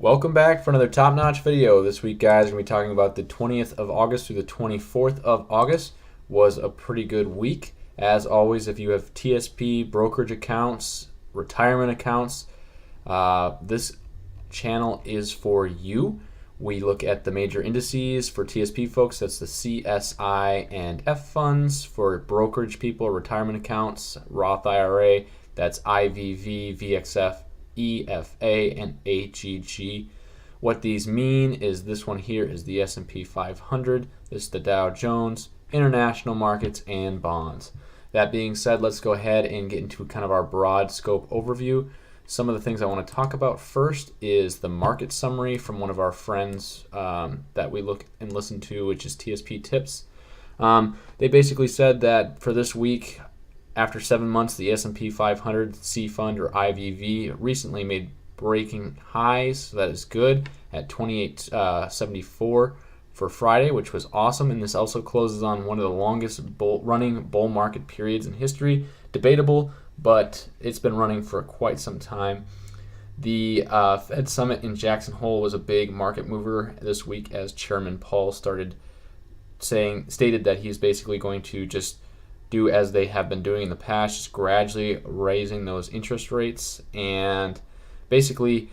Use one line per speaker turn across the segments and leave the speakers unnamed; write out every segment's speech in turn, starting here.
Welcome back for another top-notch video. This week, guys, we're going to be talking about the 20th of August through the 24th of August. Was a pretty good week. As always, if you have TSP, brokerage accounts, retirement accounts, this channel is for you. We look at the major indices for TSP folks. That's the CSI and F funds. For brokerage people, retirement accounts, Roth IRA, that's IVV, VXF, EFA, and AGG. What these mean is this one here is the S&P 500, this is the Dow Jones, international markets, and bonds. That being said, let's go ahead and get into kind of our broad scope overview. Some of the things I want to talk about first is the market summary from one of our friends that we look and listen to, which is TSP Tips. They basically said that for this week, after 7 months, the S&P 500 C Fund or IVV recently made breaking highs, so that is good, at 28.74 for Friday, which was awesome. And this also closes on one of the longest running bull market periods in history. Debatable, but it's been running for quite some time. The Fed Summit in Jackson Hole was a big market mover this week, as Chairman Powell stated that he's basically going to just do as they have been doing in the past, just gradually raising those interest rates. And basically,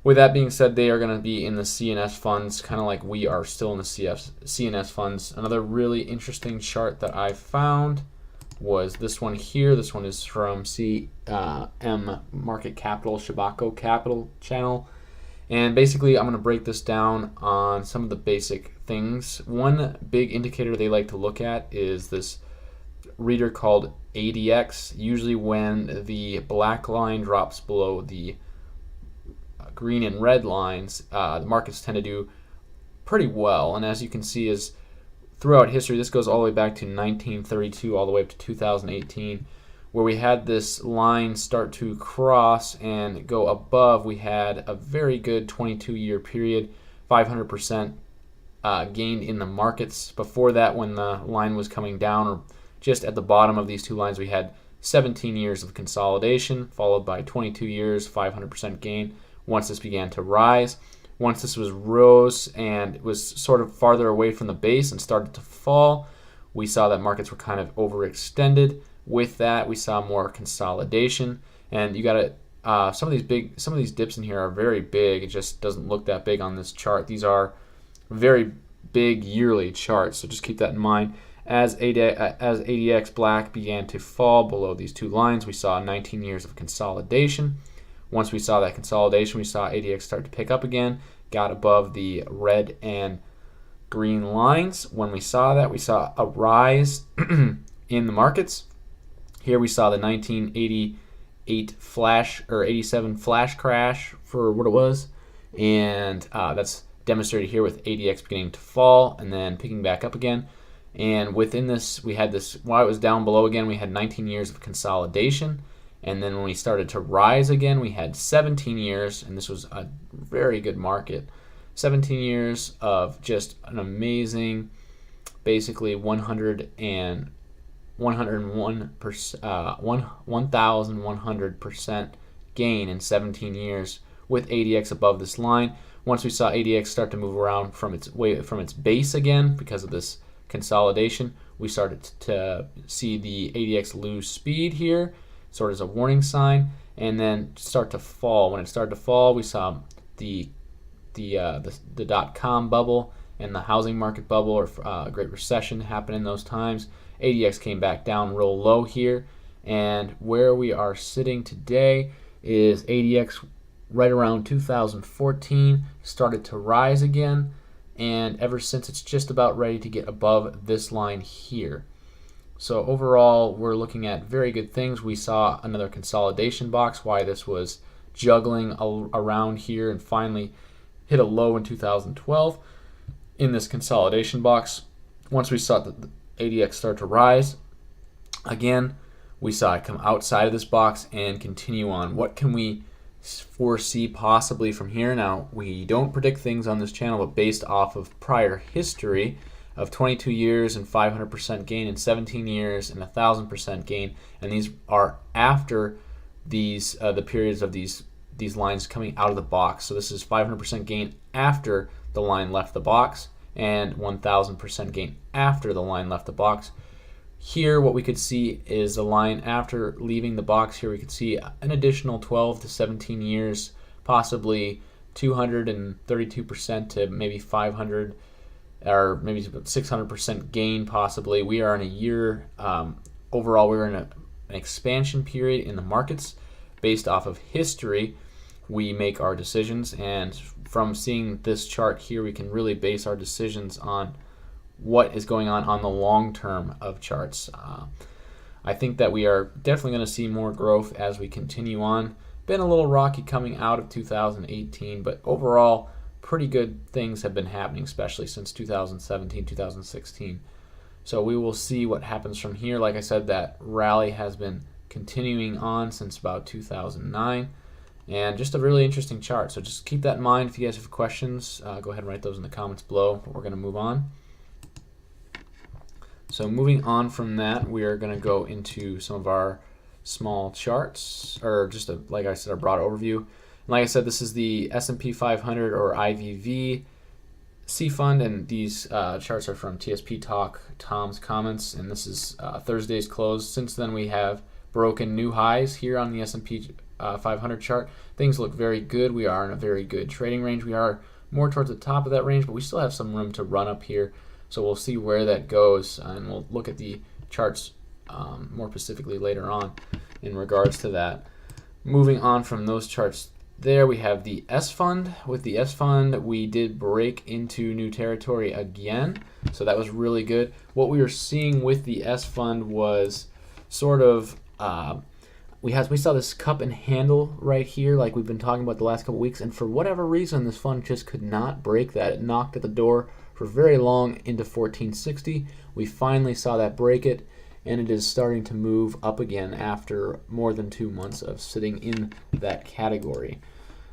with that being said, they are going to be in the CNS funds, kind of like we are still in the CNS funds. Another really interesting chart that I found was this one here. This one is from CCM Market Capital, Shabako Capital channel. And basically, I'm going to break this down on some of the basic things. One big indicator they like to look at is this reader called ADX. Usually when the black line drops below the green and red lines, the markets tend to do pretty well. And as you can see, is throughout history, this goes all the way back to 1932 all the way up to 2018, where we had this line start to cross and go above. We had a very good 22-year period, 500% gained in the markets. Before that, when the line was coming down, or just at the bottom of these two lines, we had 17 years of consolidation, followed by 22 years, 500% gain. Once this began to rise, once this rose and was sort of farther away from the base and started to fall, we saw that markets were kind of overextended. With that, we saw more consolidation, and you got to some of these dips in here are very big. It just doesn't look that big on this chart. These are very big yearly charts, so just keep that in mind. As ADX black began to fall below these two lines, we saw 19 years of consolidation. Once we saw that consolidation, we saw ADX start to pick up again, got above the red and green lines. When we saw that, we saw a rise in the markets. Here we saw the 1988 flash or 87 flash crash for what it was, and that's demonstrated here with ADX beginning to fall and then picking back up again. And within this, we had this, while it was down below again, we had 19 years of consolidation. And then when we started to rise again, we had 17 years, and this was a very good market. 17 years of just an amazing, basically 1,100% gain in 17 years with ADX above this line. Once we saw ADX start to move around from its base again because of this consolidation, we started to see the ADX lose speed here, sort of as a warning sign, and then start to fall. When it started to fall, we saw the dot-com bubble and the housing market bubble or Great Recession happen in those times. ADX came back down real low here, and where we are sitting today is ADX right around 2014 started to rise again, and ever since it's just about ready to get above this line here. So overall, we're looking at very good things. We saw another consolidation box, why this was juggling around here and finally hit a low in 2012 in this consolidation box. Once we saw the ADX start to rise, again, we saw it come outside of this box and continue on. What can we foresee possibly from here? Now, we don't predict things on this channel, but based off of prior history of 22 years and 500% gain, and 17 years and 1,000% gain, and these are after these the periods of these these lines coming out of the box. So this is 500% gain after the line left the box and 1000% gain after the line left the box. Here what we could see is the line after leaving the box. Here we could see an additional 12 to 17 years, possibly 232% to maybe 500 or maybe 600% gain possibly. We are in a year, overall we're in an expansion period in the markets. Based off of history, we make our decisions, and from seeing this chart here, we can really base our decisions on what is going on the long term of charts. I think that we are definitely going to see more growth as we continue on. Been a little rocky coming out of 2018, but overall pretty good things have been happening, especially since 2017, 2016. So we will see what happens from here. Like I said, that rally has been continuing on since about 2009, and just a really interesting chart. So just keep that in mind. If you guys have questions, go ahead and write those in the comments below. But we're going to move on. So moving on from that, we are going to go into some of our small charts, or just like I said, a broad overview. And like I said, this is the S&P 500 or IVV C fund, and these charts are from TSP Talk, Tom's Comments, and this is Thursday's close. Since then, we have broken new highs here on the S&P 500 chart. Things look very good. We are in a very good trading range. We are more towards the top of that range, but we still have some room to run up here. So we'll see where that goes, and we'll look at the charts more specifically later on in regards to that. Moving on from those charts, there we have the S fund. With the S fund, we did break into new territory again, so that was really good. What we were seeing with the S fund was sort of we saw this cup and handle right here, like we've been talking about the last couple weeks, and for whatever reason, this fund just could not break that. It knocked at the door for very long into 1460. We finally saw that break it, and it is starting to move up again after more than 2 months of sitting in that category.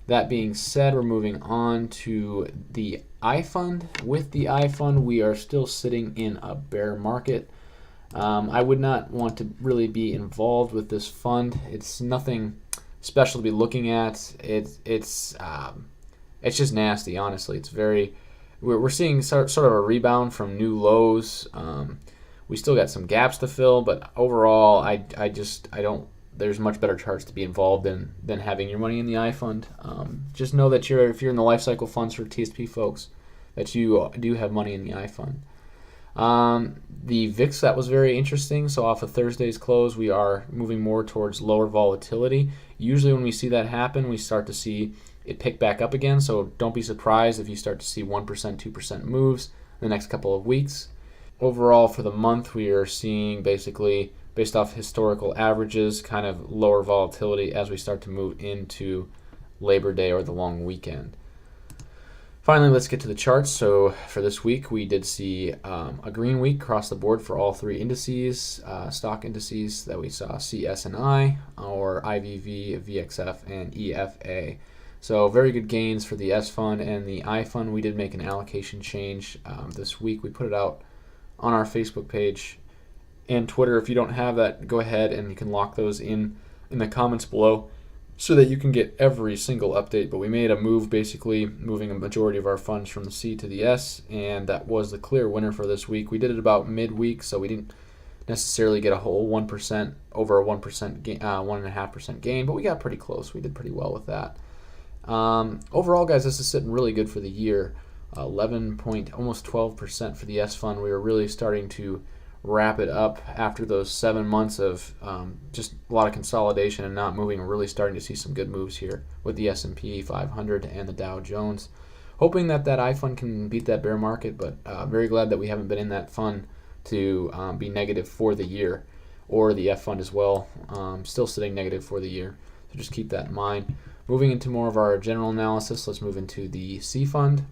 That being said, we're moving on to the I fund. With the I fund, we are still sitting in a bear market. I would not want to really be involved with this fund. It's nothing special to be looking at. It's just nasty, honestly. It's very. We're seeing sort of a rebound from new lows. We still got some gaps to fill, but overall, I don't. There's much better charts to be involved in than having your money in the I fund. Just know that if you're in the life cycle funds for TSP folks, that you do have money in the I fund. The VIX, that was very interesting. So off of Thursday's close, we are moving more towards lower volatility. Usually when we see that happen, we start to see it pick back up again. So don't be surprised if you start to see 1%, 2% moves in the next couple of weeks. Overall, for the month, we are seeing basically, based off historical averages, kind of lower volatility as we start to move into Labor Day or the long weekend. Finally, let's get to the charts. So for this week, we did see a green week across the board for all three indices, stock indices that we saw: CSNI, or IVV, VXF, and EFA. So very good gains for the S fund and the I fund. We did make an allocation change this week. We put it out on our Facebook page and Twitter. If you don't have that, go ahead and you can lock those in the comments below so that you can get every single update. But we made a move, basically moving a majority of our funds from the C to the S, and that was the clear winner for this week. We did it about midweek, so we didn't necessarily get a whole 1%, over a 1% gain, 1.5% gain, but we got pretty close. We did pretty well with that. Overall, guys, this is sitting really good for the year. 11 point, almost 12% for the S fund. We were really starting to wrap it up after those 7 months of just a lot of consolidation and not moving. We're really starting to see some good moves here with the S&P 500 and the Dow Jones. Hoping that I fund can beat that bear market, but very glad that we haven't been in that fund to be negative for the year, or the F fund as well. Still sitting negative for the year, so just keep that in mind. Moving into more of our general analysis, let's move into the C fund.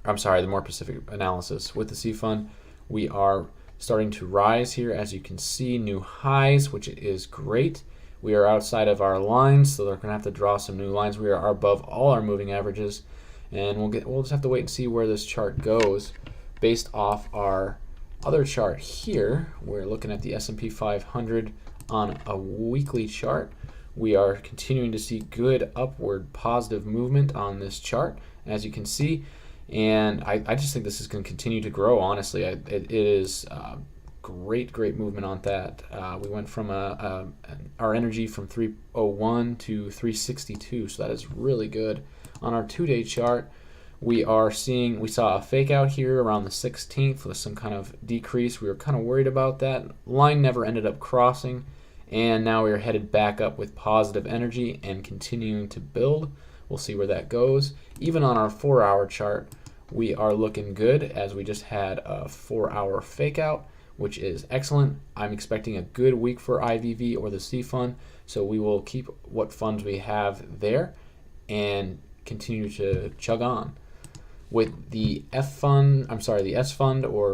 I'm sorry, the more specific analysis. With the C fund, we are starting to rise here. As you can see, new highs, which is great. We are outside of our lines, so they're going to have to draw some new lines. We are above all our moving averages, and we'll just have to wait and see where this chart goes. Based off our other chart here, we're looking at the S&P 500 on a weekly chart. We are continuing to see good upward positive movement on this chart, as you can see, and I just think this is going to continue to grow. Honestly, it is great movement on that. We went from our energy from 301 to 362, so that is really good. On our 2-day chart, we saw a fake out here around the 16th with some kind of decrease. We were kind of worried about that. Line never ended up crossing, and now we are headed back up with positive energy and continuing to build. We'll see where that goes. Even on our 4-hour chart, we are looking good, as we just had a 4-hour fake out, which is excellent. I'm expecting a good week for IVV or the C fund, so we will keep what funds we have there and continue to chug on. With the S fund or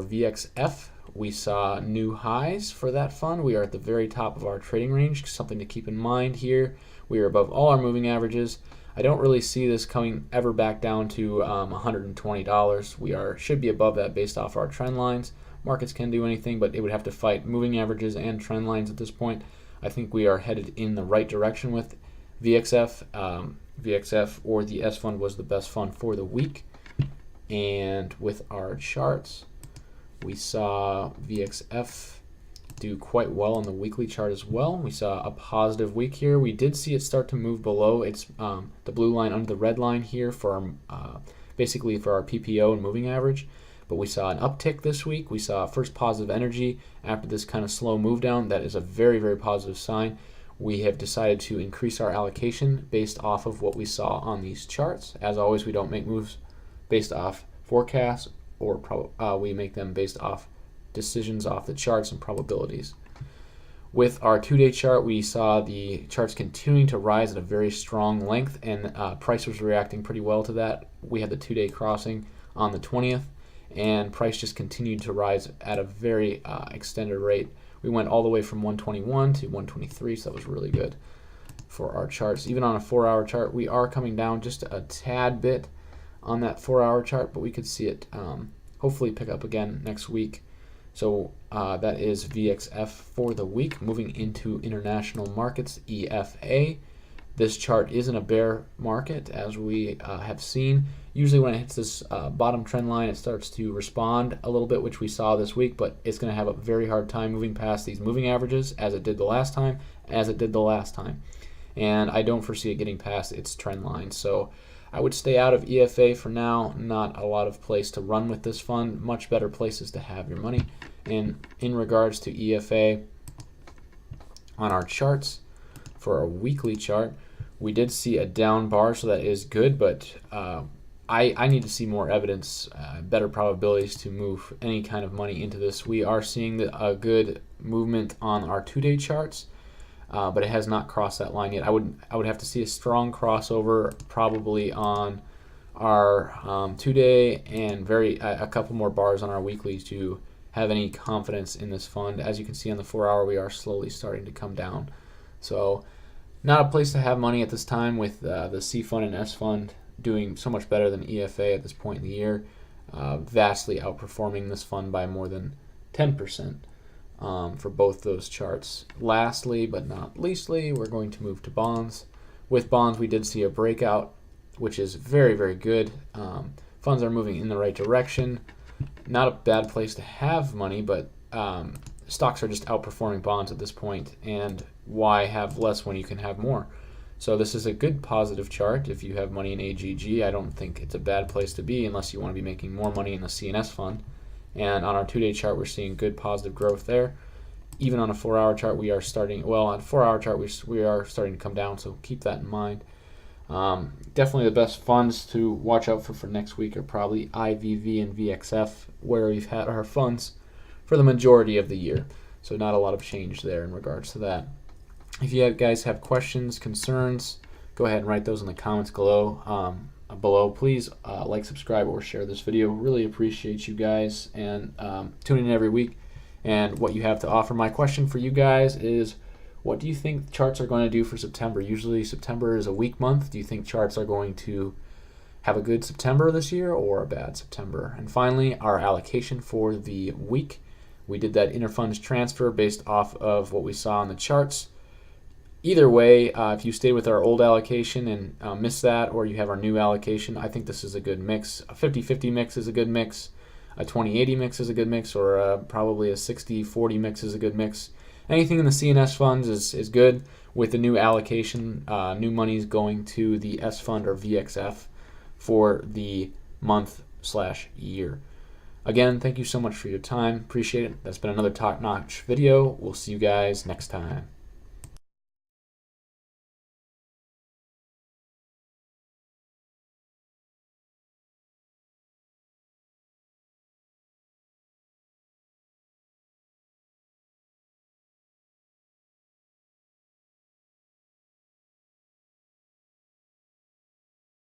VXF, we saw new highs for that fund. We are at the very top of our trading range. Something to keep in mind here. We are above all our moving averages. I don't really see this coming ever back down to $120. We should be above that based off our trend lines. Markets can do anything, but it would have to fight moving averages and trend lines at this point. I think we are headed in the right direction with VXF. VXF or the S fund was the best fund for the week. And with our charts, we saw VXF do quite well on the weekly chart as well. We saw a positive week here. We did see it start to move below its the blue line under the red line here for basically for our PPO and moving average. But we saw an uptick this week. We saw first positive energy after this kind of slow move down. That is a very positive sign. We have decided to increase our allocation based off of what we saw on these charts. As always, we don't make moves based off forecasts, or we make them based off decisions off the charts and probabilities. With our 2-day chart, we saw the charts continuing to rise at a very strong length, and price was reacting pretty well to that. We had the 2-day crossing on the 20th, and price just continued to rise at a very extended rate. We went all the way from 121 to 123, so that was really good for our charts. Even on a 4-hour chart, we are coming down just a tad bit on that 4-hour chart, but we could see it hopefully pick up again next week. So that is VXF for the week. Moving into international markets, EFA. This chart is in a bear market, as we have seen. Usually when it hits this bottom trend line, it starts to respond a little bit, which we saw this week, but it's going to have a very hard time moving past these moving averages, as it did the last time. And I don't foresee it getting past its trend line. So I would stay out of EFA for now. Not a lot of place to run with this fund. Much better places to have your money. And in regards to EFA, on our charts, for our weekly chart, we did see a down bar, so that is good, but I need to see more evidence, better probabilities to move any kind of money into this. We are seeing a good movement on our 2-day charts, but it has not crossed that line yet. I would have to see a strong crossover probably on our 2-day and a couple more bars on our weekly to have any confidence in this fund. As you can see on the 4-hour, we are slowly starting to come down. So not a place to have money at this time, with the C fund and S fund doing so much better than EFA at this point in the year, vastly outperforming this fund by more than 10%. For both those charts. Lastly, but not leastly, we're going to move to bonds. With bonds, we did see a breakout, which is very good. Funds are moving in the right direction. Not a bad place to have money, but stocks are just outperforming bonds at this point, and why have less when you can have more? So this is a good positive chart. If you have money in AGG, I don't think it's a bad place to be unless you want to be making more money in the CNS fund. And on our 2-day chart, we're seeing good positive growth there. Even on a 4-hour chart, we are starting, on a 4-hour chart, we are starting to come down, so keep that in mind. Definitely the best funds to watch out for next week are probably IVV and VXF, where we've had our funds for the majority of the year. So not a lot of change there in regards to that. If you guys have questions, concerns, go ahead and write those in the comments below. Please like, subscribe, or share this video. Really appreciate you guys and tuning in every week and what you have to offer. My question for you guys is, what do you think charts are going to do for September? Usually September is a weak month. Do you think charts are going to have a good September this year or a bad September? And finally, our allocation for the week. We did that interfunds transfer based off of what we saw on the charts. either way, if you stayed with our old allocation and missed that, or you have our new allocation, I think this is a good mix. A 50-50 mix is a good mix. A 20-80 mix is a good mix, or probably a 60-40 mix is a good mix. Anything in the CNS funds is good. With the new allocation, new money is going to the S fund or VXF for the month/year. Again, thank you so much for your time. Appreciate it. That's been another top-notch video. We'll see you guys next time.